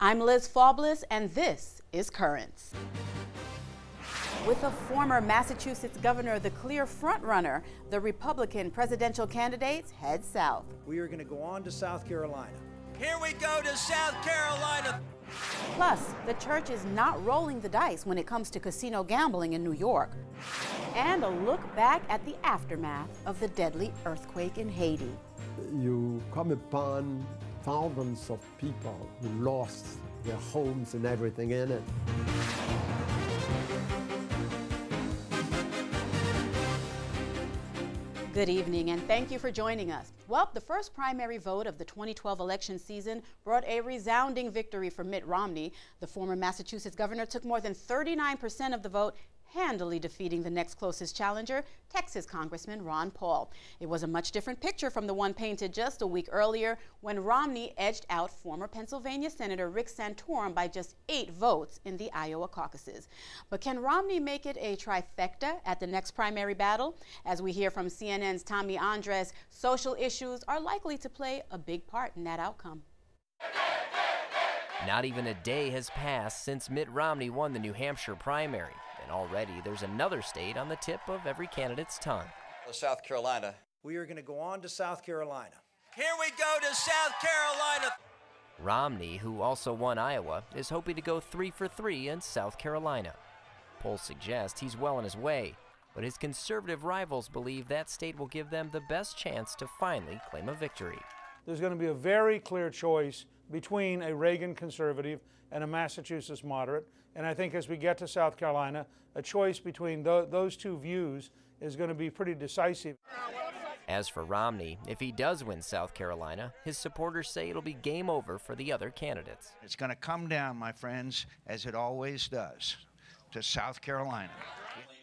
I'm Liz Faubles, and this is Currents. With a former Massachusetts governor the clear frontrunner, the Republican presidential candidates head south. We are going to go on to South Carolina. Here we go to South Carolina. Plus, the church is not rolling the dice when it comes to casino gambling in New York. And a look back at the aftermath of the deadly earthquake in Haiti. You come upon thousands of people who lost their homes and everything in it. Good evening, and thank you for joining us. Well, the first primary vote of the 2012 election season brought a resounding victory for Mitt Romney. The former Massachusetts governor took more than 39% of the vote, handily defeating the next closest challenger, Texas Congressman Ron Paul. It was a much different picture from the one painted just a week earlier when Romney edged out former Pennsylvania Senator Rick Santorum by just 8 votes in the Iowa caucuses. But can Romney make it a trifecta at the next primary battle? As we hear from CNN's Tommy Andres, social issues are likely to play a big part in that outcome. Not even a day has passed since Mitt Romney won the New Hampshire primary. And already there's another state on the tip of every candidate's tongue. South Carolina. We are going to go on to South Carolina. Here we go to South Carolina. Romney, who also won Iowa, is hoping to go 3 for 3 in South Carolina. Polls suggest he's well on his way, but his conservative rivals believe that state will give them the best chance to finally claim a victory. There's going to be a very clear choice between a Reagan conservative and a Massachusetts moderate. And I think as we get to South Carolina, a choice between those two views is going to be pretty decisive. As for Romney, if he does win South Carolina, his supporters say it'll be game over for the other candidates. It's going to come down, my friends, as it always does, to South Carolina.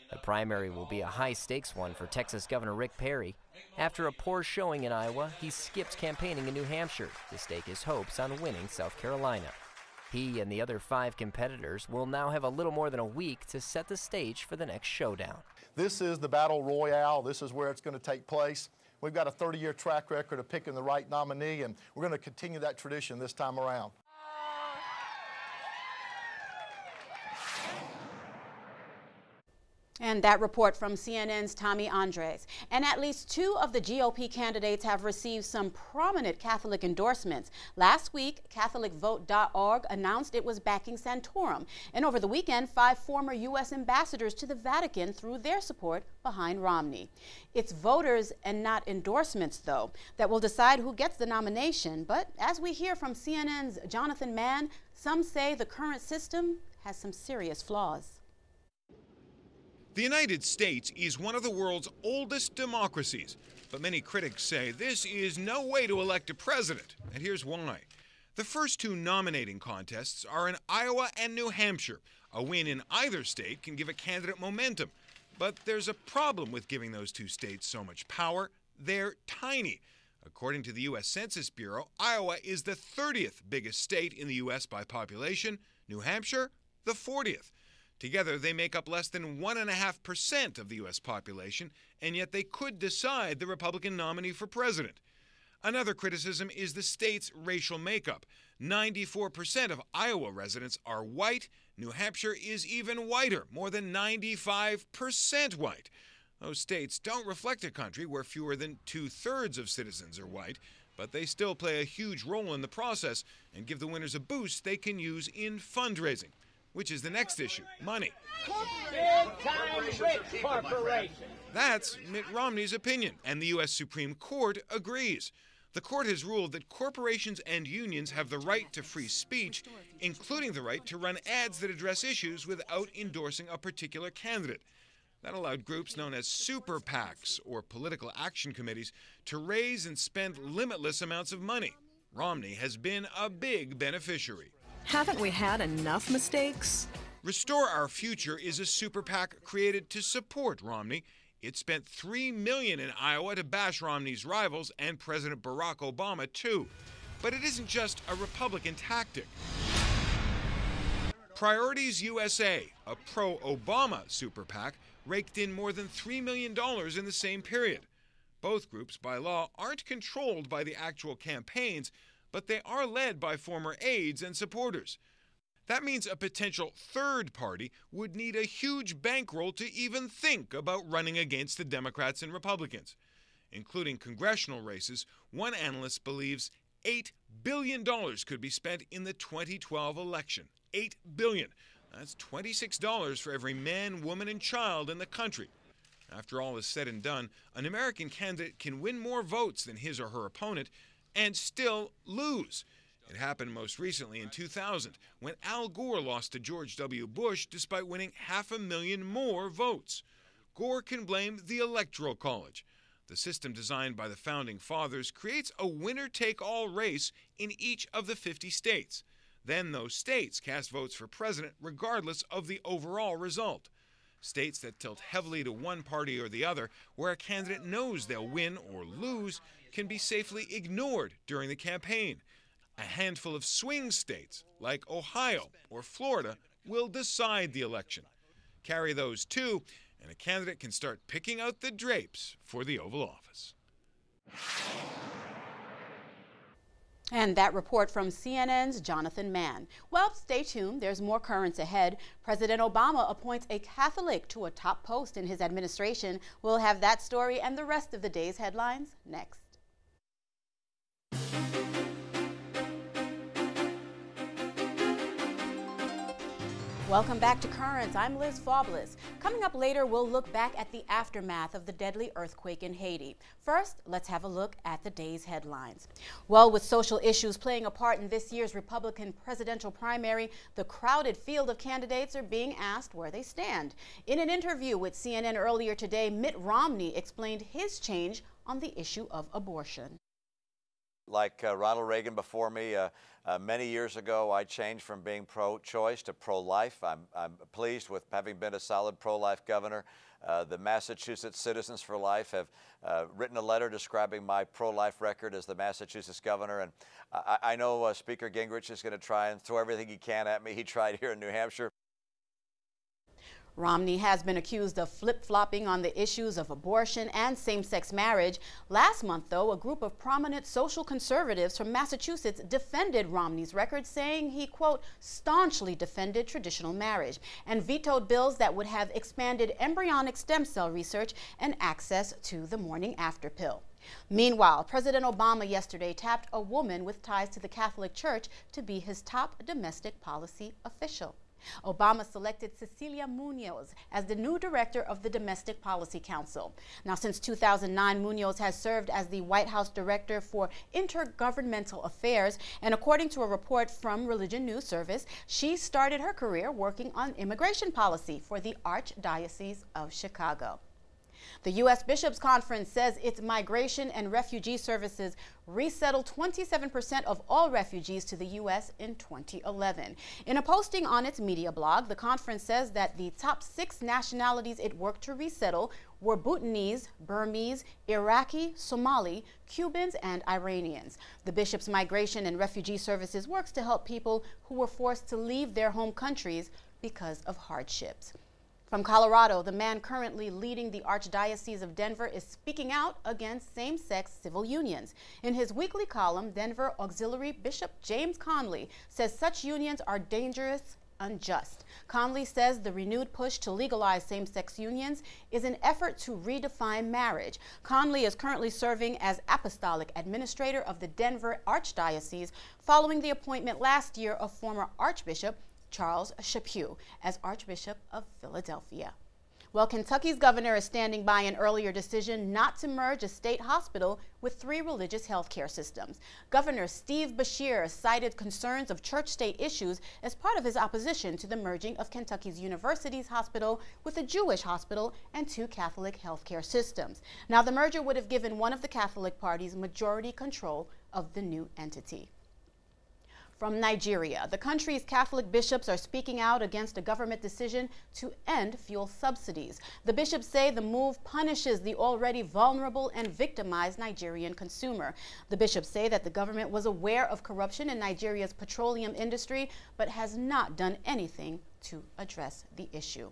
The primary will be a high-stakes one for Texas Governor Rick Perry. After a poor showing in Iowa, he skips campaigning in New Hampshire to stake his hopes on winning South Carolina. He and the other 5 competitors will now have a little more than a week to set the stage for the next showdown. This is the battle royale. This is where it's going to take place. We've got a 30-year track record of picking the right nominee, and we're going to continue that tradition this time around. And that report from CNN's Tommy Andres. And at least 2 of the GOP candidates have received some prominent Catholic endorsements. Last week, CatholicVote.org announced it was backing Santorum. And over the weekend, 5 former U.S. ambassadors to the Vatican threw their support behind Romney. It's voters and not endorsements, though, that will decide who gets the nomination. But as we hear from CNN's Jonathan Mann, some say the current system has some serious flaws. The United States is one of the world's oldest democracies, but many critics say this is no way to elect a president, and here's why. The first 2 nominating contests are in Iowa and New Hampshire. A win in either state can give a candidate momentum, but there's a problem with giving those 2 states so much power. They're tiny. According to the U.S. Census Bureau, Iowa is the 30th biggest state in the U.S. by population, New Hampshire, the 40th. Together, they make up less than 1.5% of the U.S. population, and yet they could decide the Republican nominee for president. Another criticism is the state's racial makeup. 94% of Iowa residents are white. New Hampshire is even whiter, more than 95% white. Those states don't reflect a country where fewer than 2/3 of citizens are white, but they still play a huge role in the process and give the winners a boost they can use in fundraising. Which is the next issue, money. That's Mitt Romney's opinion, and the U.S. Supreme Court agrees. The court has ruled that corporations and unions have the right to free speech, including the right to run ads that address issues without endorsing a particular candidate. That allowed groups known as super PACs, or political action committees, to raise and spend limitless amounts of money. Romney has been a big beneficiary. Haven't we had enough mistakes? Restore Our Future is a super PAC created to support Romney. It spent $3 million in Iowa to bash Romney's rivals and President Barack Obama, too. But it isn't just a Republican tactic. Priorities USA, a pro-Obama super PAC, raked in more than $3 million in the same period. Both groups, by law, aren't controlled by the actual campaigns, but they are led by former aides and supporters. That means a potential third party would need a huge bankroll to even think about running against the Democrats and Republicans. Including congressional races, one analyst believes $8 billion could be spent in the 2012 election. $8 billion. That's $26 for every man, woman, and child in the country. After all is said and done, an American candidate can win more votes than his or her opponent and still lose. It happened most recently in 2000, when Al Gore lost to George W. Bush despite winning 500,000 more votes. Gore can blame the Electoral College. The system designed by the Founding Fathers creates a winner-take-all race in each of the 50 states. Then those states cast votes for president regardless of the overall result. States that tilt heavily to one party or the other, where a candidate knows they'll win or lose, can be safely ignored during the campaign. A handful of swing states, like Ohio or Florida, will decide the election. Carry those two, and a candidate can start picking out the drapes for the Oval Office. And that report from CNN's Jonathan Mann. Well, stay tuned. There's more currents ahead. President Obama appoints a Catholic to a top post in his administration. We'll have that story and the rest of the day's headlines next. Welcome back to Currents. I'm Liz Faubles. Coming up later, we'll look back at the aftermath of the deadly earthquake in Haiti. First, let's have a look at the day's headlines. Well, with social issues playing a part in this year's Republican presidential primary, the crowded field of candidates are being asked where they stand. In an interview with CNN earlier today, Mitt Romney explained his change on the issue of abortion. Like Ronald Reagan before me, many years ago, I changed from being pro-choice to pro-life. I'm pleased with having been a solid pro-life governor. The Massachusetts Citizens for Life have written a letter describing my pro-life record as the Massachusetts governor. And I know Speaker Gingrich is going to try and throw everything he can at me. He tried here in New Hampshire. Romney has been accused of flip-flopping on the issues of abortion and same-sex marriage. Last month, though, a group of prominent social conservatives from Massachusetts defended Romney's record, saying he, quote, staunchly defended traditional marriage and vetoed bills that would have expanded embryonic stem cell research and access to the morning after pill. Meanwhile, President Obama yesterday tapped a woman with ties to the Catholic Church to be his top domestic policy official. Obama selected Cecilia Munoz as the new director of the Domestic Policy Council. Now, since 2009, Munoz has served as the White House Director for Intergovernmental Affairs, and according to a report from Religion News Service, she started her career working on immigration policy for the Archdiocese of Chicago. The U.S. Bishops' Conference says its migration and refugee services resettled 27% of all refugees to the U.S. in 2011. In a posting on its media blog, the conference says that the top 6 nationalities it worked to resettle were Bhutanese, Burmese, Iraqi, Somali, Cubans, and Iranians. The Bishops' Migration and Refugee Services works to help people who were forced to leave their home countries because of hardships. From Colorado, the man currently leading the Archdiocese of Denver is speaking out against same-sex civil unions. In his weekly column, Denver Auxiliary Bishop James Conley says such unions are dangerous, unjust. Conley says the renewed push to legalize same-sex unions is an effort to redefine marriage. Conley is currently serving as apostolic administrator of the Denver Archdiocese following the appointment last year of former Archbishop Charles Chaput as Archbishop of Philadelphia. Well, Kentucky's governor is standing by an earlier decision not to merge a state hospital with 3 religious health care systems. Governor Steve Beshear cited concerns of church-state issues as part of his opposition to the merging of Kentucky's University's hospital with a Jewish hospital and 2 Catholic health care systems. Now, the merger would have given one of the Catholic parties majority control of the new entity. From Nigeria, the country's Catholic bishops are speaking out against a government decision to end fuel subsidies. The bishops say the move punishes the already vulnerable and victimized Nigerian consumer. The bishops say that the government was aware of corruption in Nigeria's petroleum industry, but has not done anything to address the issue.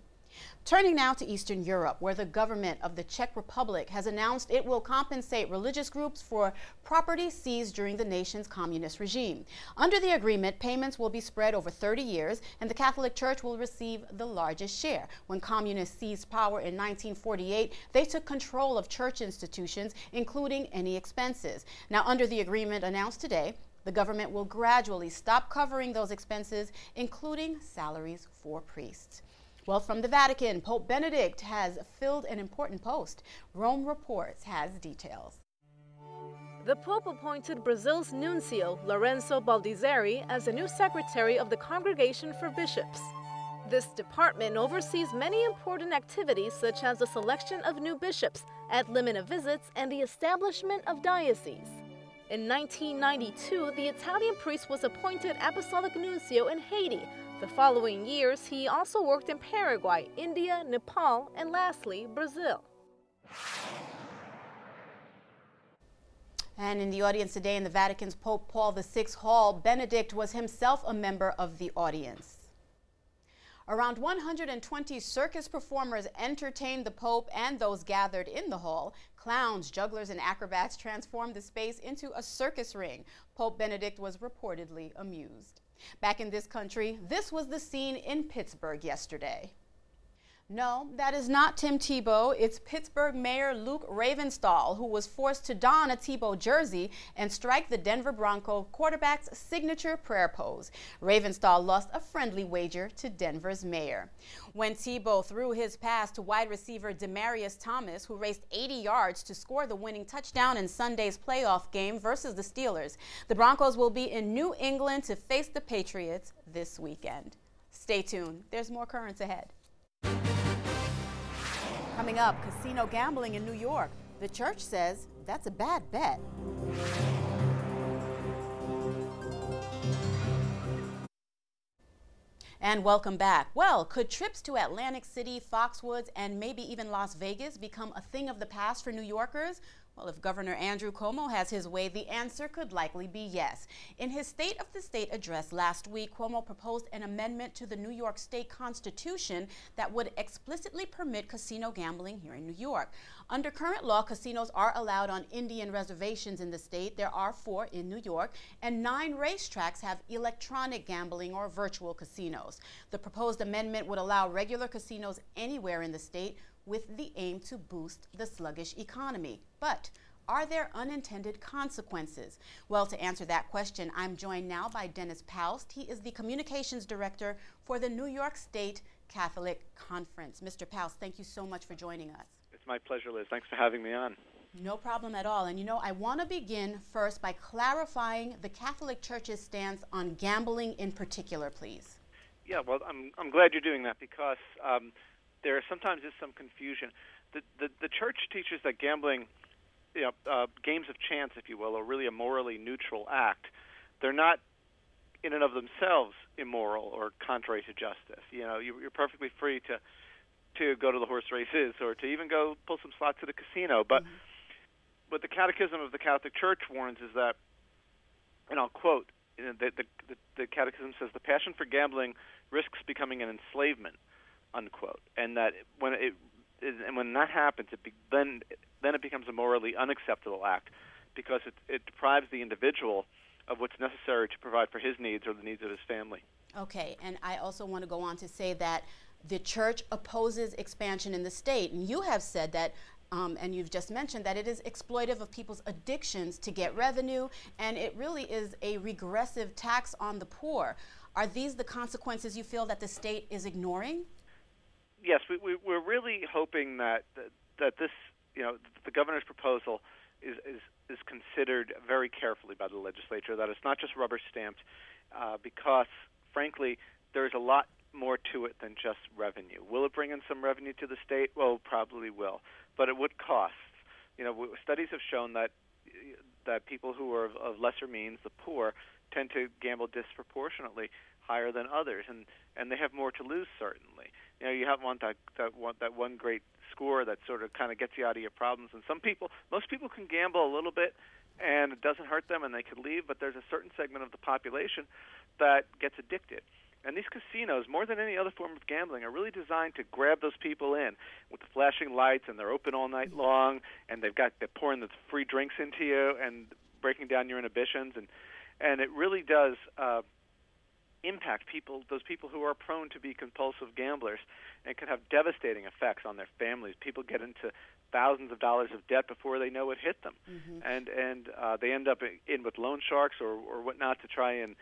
Turning now to Eastern Europe, where the government of the Czech Republic has announced it will compensate religious groups for property seized during the nation's communist regime. Under the agreement, payments will be spread over 30 years, and the Catholic Church will receive the largest share. When communists seized power in 1948, they took control of church institutions, including any expenses. Now, under the agreement announced today, the government will gradually stop covering those expenses, including salaries for priests. Well, from the Vatican, Pope Benedict has filled an important post. Rome Reports has details. The Pope appointed Brazil's nuncio, Lorenzo Baldizeri, as the new secretary of the Congregation for Bishops. This department oversees many important activities such as the selection of new bishops, ad limina visits, and the establishment of dioceses. In 1992, the Italian priest was appointed apostolic nuncio in Haiti. The following years, he also worked in Paraguay, India, Nepal, and lastly, Brazil. And in the audience today in the Vatican's Pope Paul VI Hall, Benedict was himself a member of the audience. Around 120 circus performers entertained the Pope and those gathered in the hall. Clowns, jugglers, and acrobats transformed the space into a circus ring. Pope Benedict was reportedly amused. Back in this country, this was the scene in Pittsburgh yesterday. No, that is not Tim Tebow. It's Pittsburgh Mayor Luke Ravenstahl, who was forced to don a Tebow jersey and strike the Denver Bronco quarterback's signature prayer pose. Ravenstahl lost a friendly wager to Denver's mayor. When Tebow threw his pass to wide receiver Demaryius Thomas, who raced 80 yards to score the winning touchdown in Sunday's playoff game versus the Steelers, the Broncos will be in New England to face the Patriots this weekend. Stay tuned. There's more Currents ahead. Coming up, casino gambling in New York. The church says that's a bad bet. And welcome back. Well, could trips to Atlantic City, Foxwoods, and maybe even Las Vegas become a thing of the past for New Yorkers? Well, if Governor Andrew Cuomo has his way, the answer could likely be yes. In his State of the State address last week, Cuomo proposed an amendment to the New York State Constitution that would explicitly permit casino gambling here in New York. Under current law, casinos are allowed on Indian reservations in the state. There are 4 in New York, and 9 racetracks have electronic gambling or virtual casinos. The proposed amendment would allow regular casinos anywhere in the state, with the aim to boost the sluggish economy. But are there unintended consequences? Well, to answer that question, I'm joined now by Dennis Paust. He is the communications director for the New York State Catholic Conference. Mr. Paust, thank you so much for joining us. It's my pleasure, Liz. Thanks for having me on. No problem at all. And you know, I want to begin first by clarifying the Catholic Church's stance on gambling in particular, please. Yeah, well, I'm glad you're doing that because there sometimes is some confusion. The church teaches that gambling, games of chance, if you will, are really a morally neutral act. They're not in and of themselves immoral or contrary to justice. You know, you're perfectly free to go to the horse races or to even go pull some slots at a casino. But what the Catechism of the Catholic Church warns is that, and I'll quote, the Catechism says, the passion for gambling risks becoming an enslavement, unquote, and that when that happens, then it becomes a morally unacceptable act because it deprives the individual of what's necessary to provide for his needs or the needs of his family. Okay, and I also want to go on to say that the church opposes expansion in the state, and you have said that, and you've just mentioned that it is exploitive of people's addictions to get revenue, and it really is a regressive tax on the poor. Are these the consequences you feel that the state is ignoring? Yes, we're really hoping that this, the governor's proposal is considered very carefully by the legislature, that it's not just rubber stamped, because, frankly, there's a lot more to it than just revenue. Will it bring in some revenue to the state? Well, it probably will, but at what cost? Studies have shown that people who are of lesser means, the poor, tend to gamble disproportionately higher than others, and they have more to lose, certainly. You have that one great score that sort of kind of gets you out of your problems. And most people can gamble a little bit, and it doesn't hurt them, and they could leave. But there's a certain segment of the population that gets addicted, And these casinos, more than any other form of gambling, are really designed to grab those people in with the flashing lights, and they're open all night long, and they're pouring the free drinks into you and breaking down your inhibitions, and it really does impact those people who are prone to be compulsive gamblers, and it can have devastating effects on their families. People get into thousands of dollars of debt before they know it hit them, and they end up in with loan sharks or whatnot to try and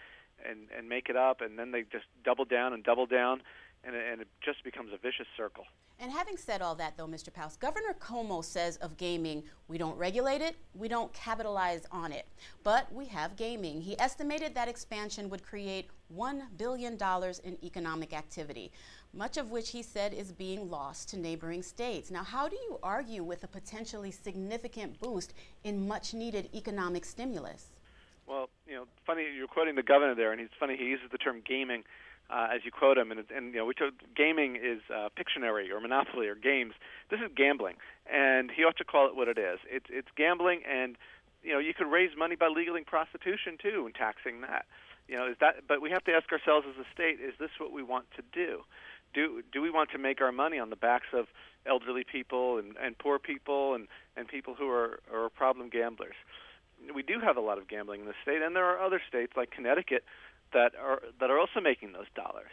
make it up, and then they just double down, and it just becomes a vicious circle. And having said all that, though, Mr. Paus, Governor Cuomo says of gaming, we don't regulate it, we don't capitalize on it, but we have gaming. He estimated that expansion would create $1 billion in economic activity, much of which he said is being lost to neighboring states. Now, how do you argue with a potentially significant boost in much-needed economic stimulus? Well, funny, you're quoting the governor there, and it's funny, he uses the term gaming as you quote him, and we told gaming is Pictionary or Monopoly or games. This is gambling, and he ought to call it what it is. It's gambling, and you could raise money by legalizing prostitution too and taxing that. But we have to ask ourselves as a state: is this what we want to do? Do we want to make our money on the backs of elderly people and poor people and people who are problem gamblers? We do have a lot of gambling in the state, and there are other states like Connecticut that are also making those dollars.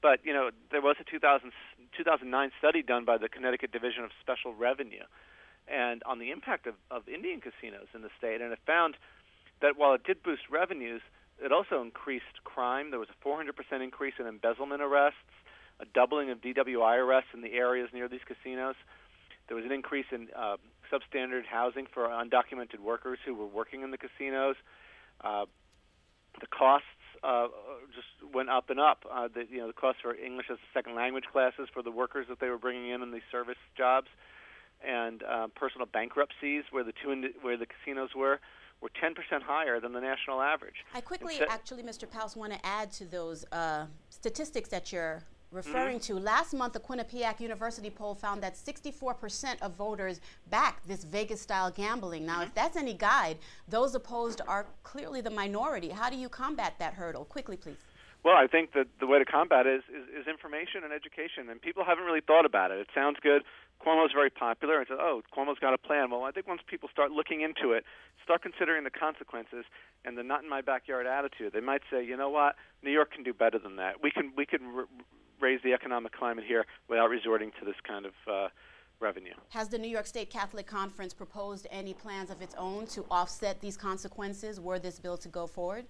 But there was a 2009 study done by the Connecticut Division of Special Revenue, and on the impact of Indian casinos in the state, and it found that while it did boost revenues, it also increased crime. There was a 400% increase in embezzlement arrests, a doubling of DWI arrests in the areas near these casinos. There was an increase in substandard housing for undocumented workers who were working in the casinos. The costs just went up and up. The costs for English as a second language classes for the workers that they were bringing in these service jobs, and personal bankruptcies where the casinos were 10% higher than the national average. I quickly, actually, Mr. Paus, want to add to those statistics that you're referring to. Last month, the Quinnipiac University poll found that 64% of voters backed this Vegas-style gambling. Now, if that's any guide, those opposed are clearly the minority. How do you combat that hurdle? Quickly, please. Well, I think that the way to combat it is information and education, and people haven't really thought about it. It sounds good. Cuomo's very popular, and says, oh, Cuomo's got a plan. Well, I think once people start looking into it, start considering the consequences and the not-in-my-backyard attitude, they might say, you know what, New York can do better than that. We can raise the economic climate here without resorting to this kind of revenue. Has the New York State Catholic Conference proposed any plans of its own to offset these consequences were this bill to go forward?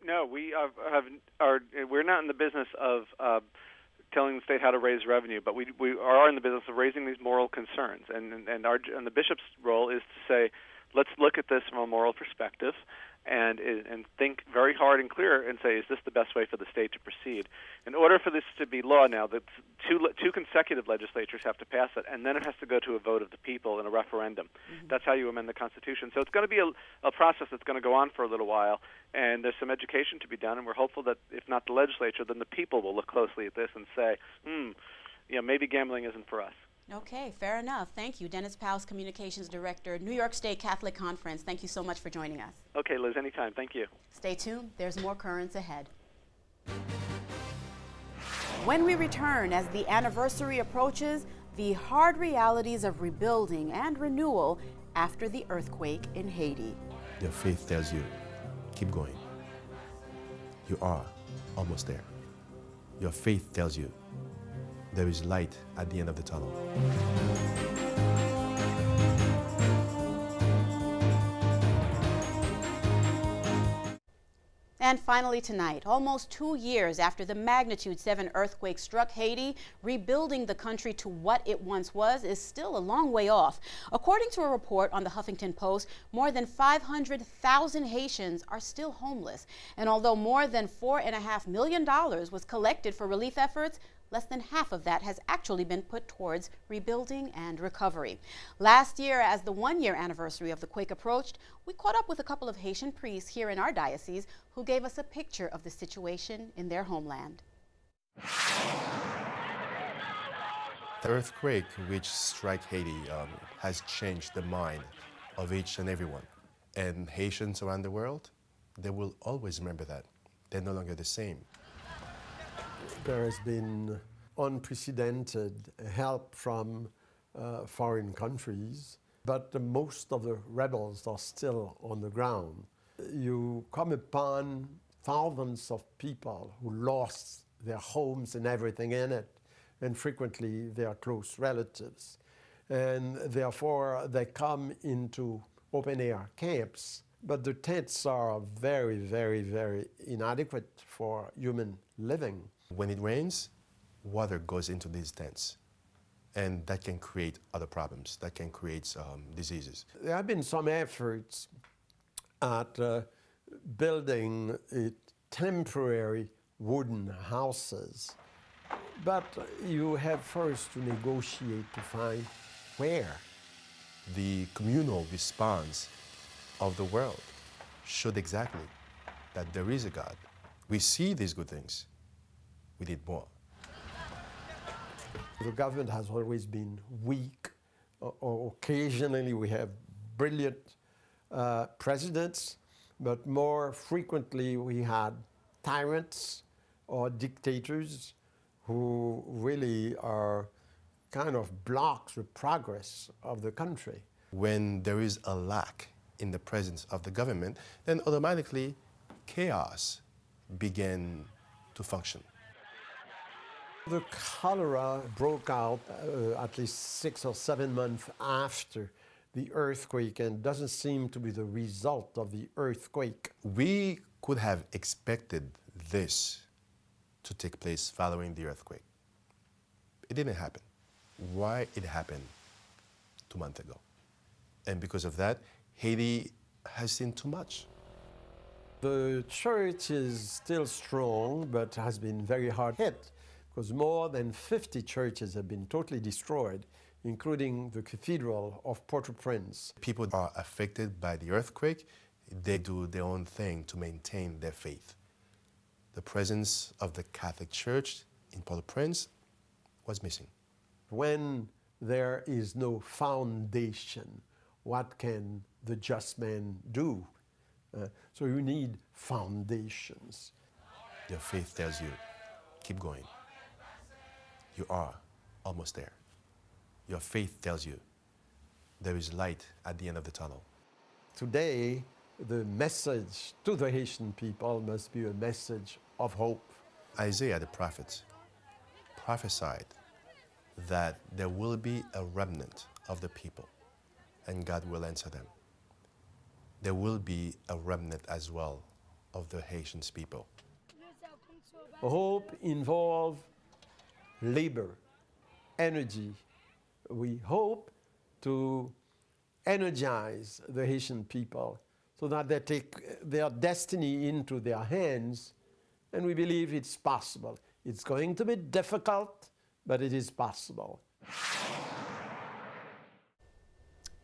No, we're not in the business of telling the state how to raise revenue, but we are in the business of raising these moral concerns, and the bishop's role is to say, let's look at this from a moral perspective, and think very hard and clear and say, is this the best way for the state to proceed? In order for this to be law now, that two consecutive legislatures have to pass it, and then it has to go to a vote of the people in a referendum. That's how you amend the Constitution. So it's going to be a process that's going to go on for a little while, and there's some education to be done, and we're hopeful that if not the legislature, then the people will look closely at this and say, maybe gambling isn't for us. Okay, fair enough. Thank you. Dennis Paus, Communications Director, New York State Catholic Conference. Thank you so much for joining us. Okay, Liz, anytime. Thank you. Stay tuned. There's more Currents ahead. When we return, as the anniversary approaches, the hard realities of rebuilding and renewal after the earthquake in Haiti. Your faith tells you, keep going. You are almost there. Your faith tells you, there is light at the end of the tunnel. And finally tonight, almost 2 years after the magnitude 7 earthquake struck Haiti, rebuilding the country to what it once was is still a long way off. According to a report on the Huffington Post, more than 500,000 Haitians are still homeless. And although more than $4.5 million was collected for relief efforts, less than half of that has actually been put towards rebuilding and recovery. Last year, as the one-year anniversary of the quake approached, we caught up with a couple of Haitian priests here in our diocese who gave us a picture of the situation in their homeland. The earthquake which struck Haiti has changed the mind of each and everyone. And Haitians around the world, they will always remember that. They're no longer the same. There has been unprecedented help from foreign countries, but most of the rebels are still on the ground. You come upon thousands of people who lost their homes and everything in it, and frequently their close relatives. And therefore they come into open-air camps, but the tents are very, very, very inadequate for human living. When it rains, water goes into these tents, and that can create other problems, that can create diseases. There have been some efforts at building temporary wooden houses, but you have first to negotiate to find where. The communal response of the world showed exactly that there is a God. We see these good things. We need more. The government has always been weak. Occasionally we have brilliant presidents, but more frequently we had tyrants or dictators who really are kind of blocks the progress of the country. When there is a lack in the presence of the government, then automatically chaos began to function. The cholera broke out at least 6 or 7 months after the earthquake, and doesn't seem to be the result of the earthquake. We could have expected this to take place following the earthquake. It didn't happen. Why it happened 2 months ago? And because of that, Haiti has seen too much. The church is still strong, but has been very hard hit, because more than 50 churches have been totally destroyed, including the Cathedral of Port-au-Prince. People are affected by the earthquake. They do their own thing to maintain their faith. The presence of the Catholic Church in Port-au-Prince was missing. When there is no foundation, what can the just man do? So you need foundations. Your faith tells you, keep going. You are almost there. Your faith tells you there is light at the end of the tunnel. Today, the message to the Haitian people must be a message of hope. Isaiah the prophet prophesied that there will be a remnant of the people, and God will answer them. There will be a remnant as well of the Haitian people. Hope involves labor, energy. We hope to energize the Haitian people so that they take their destiny into their hands, and we believe it's possible. It's going to be difficult, but it is possible.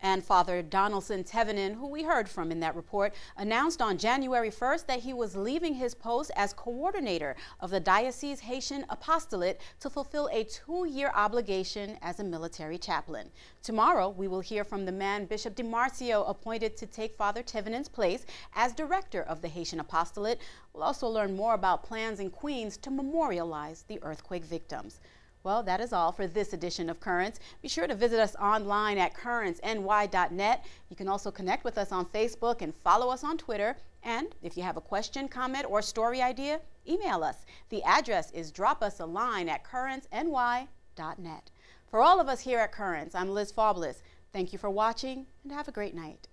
And Father Donaldson Tevenin, who we heard from in that report, announced on January 1st that he was leaving his post as coordinator of the Diocese Haitian Apostolate to fulfill a 2-year obligation as a military chaplain. Tomorrow, we will hear from the man Bishop DiMarcio appointed to take Father Tevenin's place as director of the Haitian Apostolate. We'll also learn more about plans in Queens to memorialize the earthquake victims. Well, that is all for this edition of Currents. Be sure to visit us online at currentsny.net. You can also connect with us on Facebook and follow us on Twitter. And if you have a question, comment, or story idea, email us. The address is dropusaline@currentsny.net. For all of us here at Currents, I'm Liz Faubles. Thank you for watching, and have a great night.